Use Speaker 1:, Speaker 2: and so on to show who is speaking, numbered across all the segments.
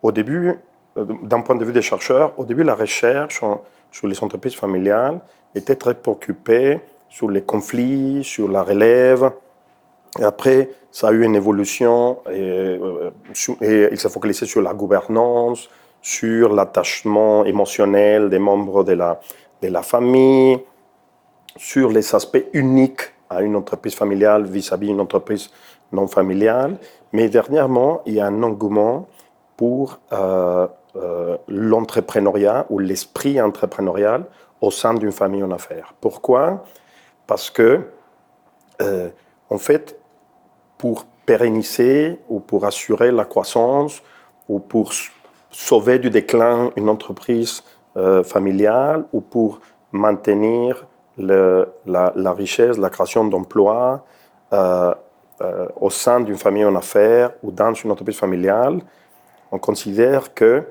Speaker 1: au début, d'un point de vue des chercheurs, au début, la recherche sur les entreprises familiales était très préoccupée sur les conflits, sur la relève. Et après, ça a eu une évolution et il s'est focalisé sur la gouvernance, sur l'attachement émotionnel des membres de la famille, sur les aspects uniques à une entreprise familiale vis-à-vis d'une entreprise non familiale. Mais dernièrement, il y a un engouement pour l'entrepreneuriat ou l'esprit entrepreneurial au sein d'une famille en affaires. Pourquoi? Parce que, en fait, pour pérenniser ou pour assurer la croissance ou pour sauver du déclin une entreprise familiale ou pour maintenir la richesse, la création d'emplois au sein d'une famille en affaires ou dans une entreprise familiale, on considère que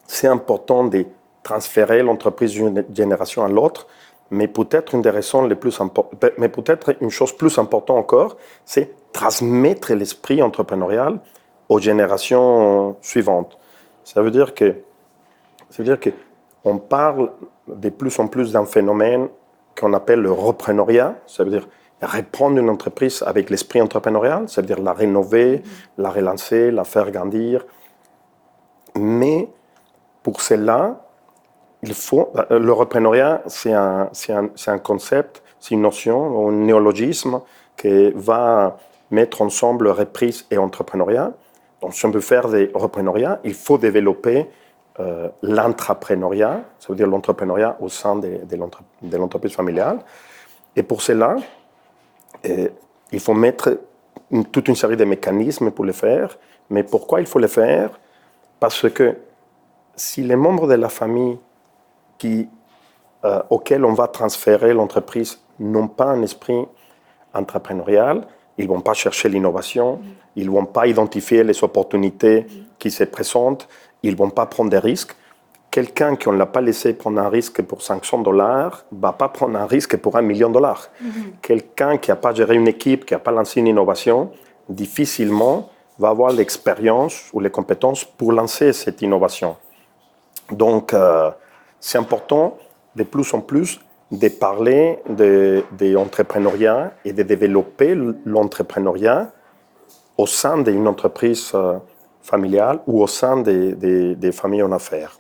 Speaker 1: c'est important de transférer l'entreprise d'une génération à l'autre, mais peut-être une des raisons les plus importantes, mais peut-être une chose plus importante encore, c'est transmettre l'esprit entrepreneurial aux générations suivantes. Ça veut dire qu'on parle de plus en plus d'un phénomène qu'on appelle le repreneuriat, ça veut dire reprendre une entreprise avec l'esprit entrepreneurial, ça veut dire la rénover, la relancer, la faire grandir. Mais pour cela, il faut, le repreneuriat, c'est un concept, c'est une notion, un néologisme qui va mettre ensemble reprise et entrepreneuriat. Donc, si on veut faire des repreneuriats, il faut développer l'entrepreneuriat, ça veut dire l'entrepreneuriat au sein de l'entreprise familiale. Et pour cela, il faut mettre toute une série de mécanismes pour le faire. Mais pourquoi il faut le faire? Parce que si les membres de la famille auxquels on va transférer l'entreprise n'ont pas un esprit entrepreneurial, ils ne vont pas chercher l'innovation, ils ne vont pas identifier les opportunités qui se présentent, ils ne vont pas prendre des risques. Quelqu'un qu'on ne l'a pas laissé prendre un risque pour $500 ne va pas prendre un risque pour $1 million. Quelqu'un qui n'a pas géré une équipe, qui n'a pas lancé une innovation, difficilement va avoir l'expérience ou les compétences pour lancer cette innovation. Donc, c'est important de plus en plus de parler d'entrepreneuriat et de développer l'entrepreneuriat au sein d'une entreprise familiale ou au sein des familles en affaires.